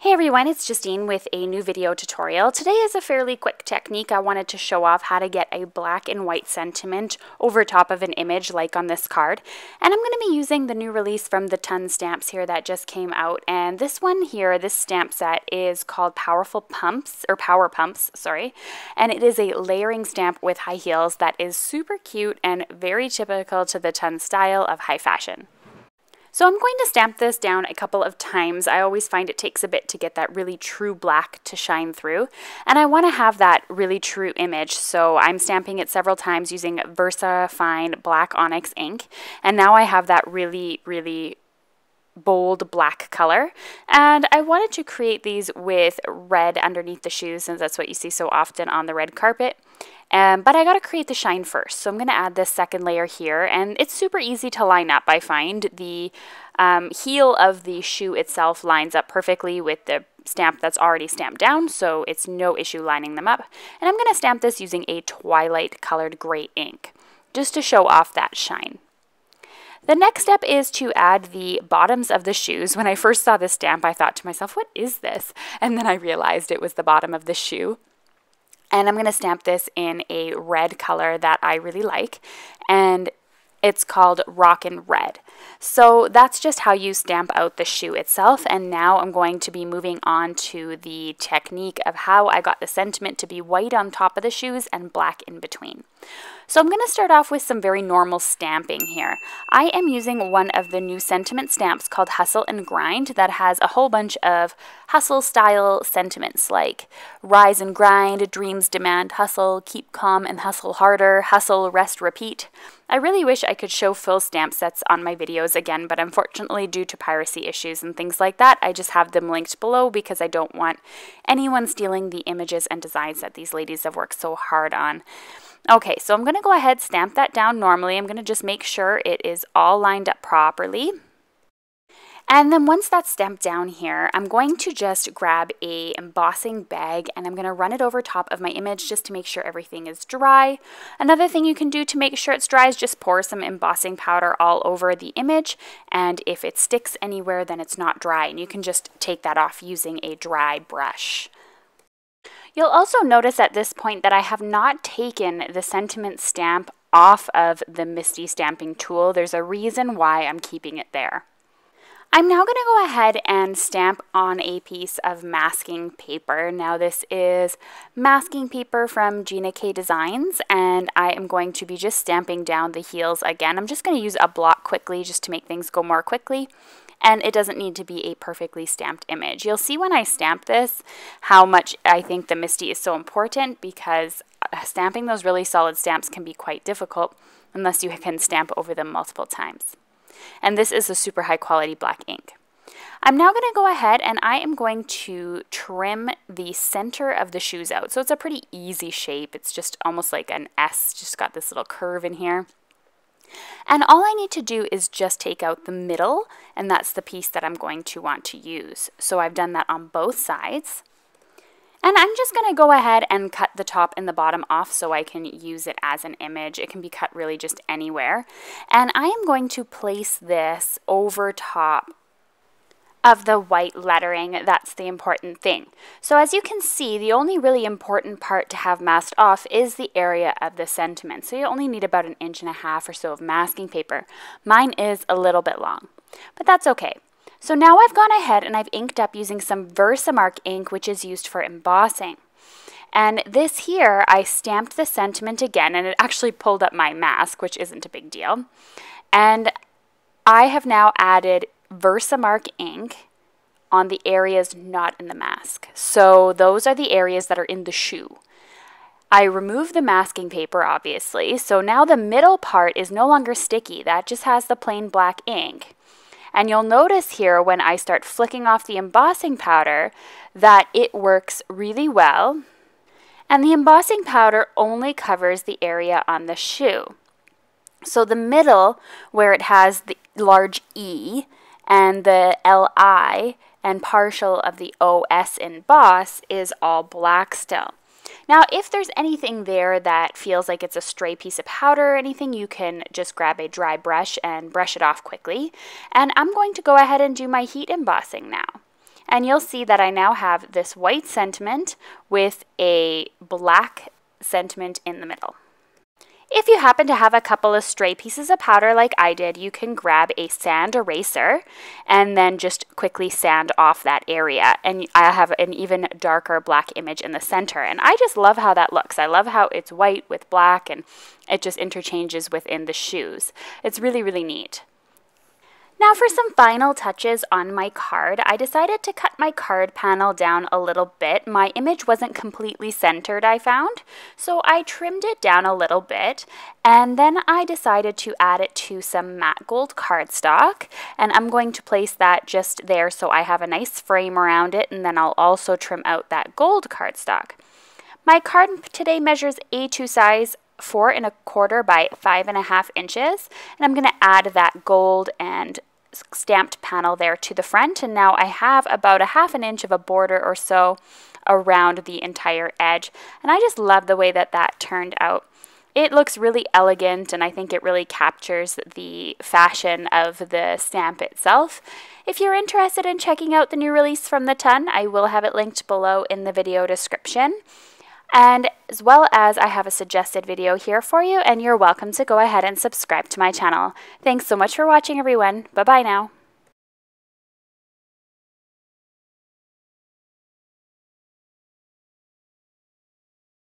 Hey everyone, it's Justine with a new video tutorial. Today is a fairly quick technique. I wanted to show off how to get a black and white sentiment over top of an image like on this card. And I'm going to be using the new release from the Ton Stamps here that just came out. And this one here, this stamp set is called Power Pumps, sorry. And it is a layering stamp with high heels that is super cute and very typical to the Ton style of high fashion. So I'm going to stamp this down a couple of times. I always find it takes a bit to get that really true black to shine through. And I want to have that really true image, so I'm stamping it several times using VersaFine black Onyx ink. And now I have that really, really bold black color. And I wanted to create these with red underneath the shoes, since that's what you see so often on the red carpet. But I got to create the shine first, so I'm going to add this second layer here, and it's super easy to line up. I find the heel of the shoe itself lines up perfectly with the stamp that's already stamped down, so it's no issue lining them up. And I'm going to stamp this using a Twilight colored gray ink, just to show off that shine. The next step is to add the bottoms of the shoes. When I first saw this stamp, I thought to myself, what is this? And then I realized it was the bottom of the shoe. And I'm going to stamp this in a red color that I really like, and it's called Rockin Red. So that's just how you stamp out the shoe itself, and now I'm going to be moving on to the technique of how I got the sentiment to be white on top of the shoes and black in between. So I'm going to start off with some very normal stamping here. I am using one of the new sentiment stamps called Hustle and Grind that has a whole bunch of hustle style sentiments like rise and grind, dreams demand hustle, keep calm and hustle harder, hustle, rest, repeat. I really wish I could show full stamp sets on my videos again, but unfortunately due to piracy issues and things like that, I just have them linked below because I don't want anyone stealing the images and designs that these ladies have worked so hard on. Okay, so I'm going to go ahead, stamp that down normally. I'm going to just make sure it is all lined up properly. And then once that's stamped down here, I'm going to just grab a embossing bag and I'm going to run it over top of my image just to make sure everything is dry. Another thing you can do to make sure it's dry is just pour some embossing powder all over the image, and if it sticks anywhere then it's not dry, and you can just take that off using a dry brush. You'll also notice at this point that I have not taken the sentiment stamp off of the MISTI stamping tool. There's a reason why I'm keeping it there. I'm now going to go ahead and stamp on a piece of masking paper. Now this is masking paper from Gina K Designs, and I am going to be just stamping down the heels again. I'm just going to use a block quickly just to make things go more quickly. And it doesn't need to be a perfectly stamped image. You'll see when I stamp this how much I think the MISTI is so important, because stamping those really solid stamps can be quite difficult unless you can stamp over them multiple times. And this is a super high quality black ink. I'm now going to go ahead and I am going to trim the center of the shoes out. So it's a pretty easy shape. It's just almost like an S, just got this little curve in here. And all I need to do is just take out the middle, and that's the piece that I'm going to want to use. So I've done that on both sides. And I'm just going to go ahead and cut the top and the bottom off so I can use it as an image. It can be cut really just anywhere. And I am going to place this over top of the white lettering. That's the important thing. So as you can see, the only really important part to have masked off is the area of the sentiment. So you only need about 1.5 inches or so of masking paper. Mine is a little bit long, but that's okay. So now I've gone ahead and I've inked up using some VersaMark ink, which is used for embossing. And this here, I stamped the sentiment again, and it actually pulled up my mask, which isn't a big deal. And I have now added VersaMark ink on the areas not in the mask. So those are the areas that are in the shoe. I removed the masking paper, obviously, so now the middle part is no longer sticky. That just has the plain black ink. And you'll notice here when I start flicking off the embossing powder that it works really well. And the embossing powder only covers the area on the shoe. So the middle, where it has the large E and the LI and partial of the OS emboss, is all black still. Now, if there's anything there that feels like it's a stray piece of powder or anything, you can just grab a dry brush and brush it off quickly. And I'm going to go ahead and do my heat embossing now. And you'll see that I now have this white sentiment with a black sentiment in the middle. If you happen to have a couple of stray pieces of powder like I did, you can grab a sand eraser and then just quickly sand off that area. And I have an even darker black image in the center. And I just love how that looks. I love how it's white with black and it just interchanges within the shoes. It's really, really neat. Now for some final touches on my card, I decided to cut my card panel down a little bit. My image wasn't completely centered, I found, so I trimmed it down a little bit, and then I decided to add it to some matte gold cardstock, and I'm going to place that just there so I have a nice frame around it, and then I'll also trim out that gold cardstock. My card today measures A2 size, 4 1/4 by 5.5 inches, and I'm going to add that gold and stamped panel there to the front, and now I have about a 1/2 inch of a border or so around the entire edge, and I just love the way that that turned out. It looks really elegant, and I think it really captures the fashion of the stamp itself. If you're interested in checking out the new release from the ton, I will have it linked below in the video description. And as well as I have a suggested video here for you, and you're welcome to go ahead and subscribe to my channel. Thanks so much for watching, everyone. Bye-bye now.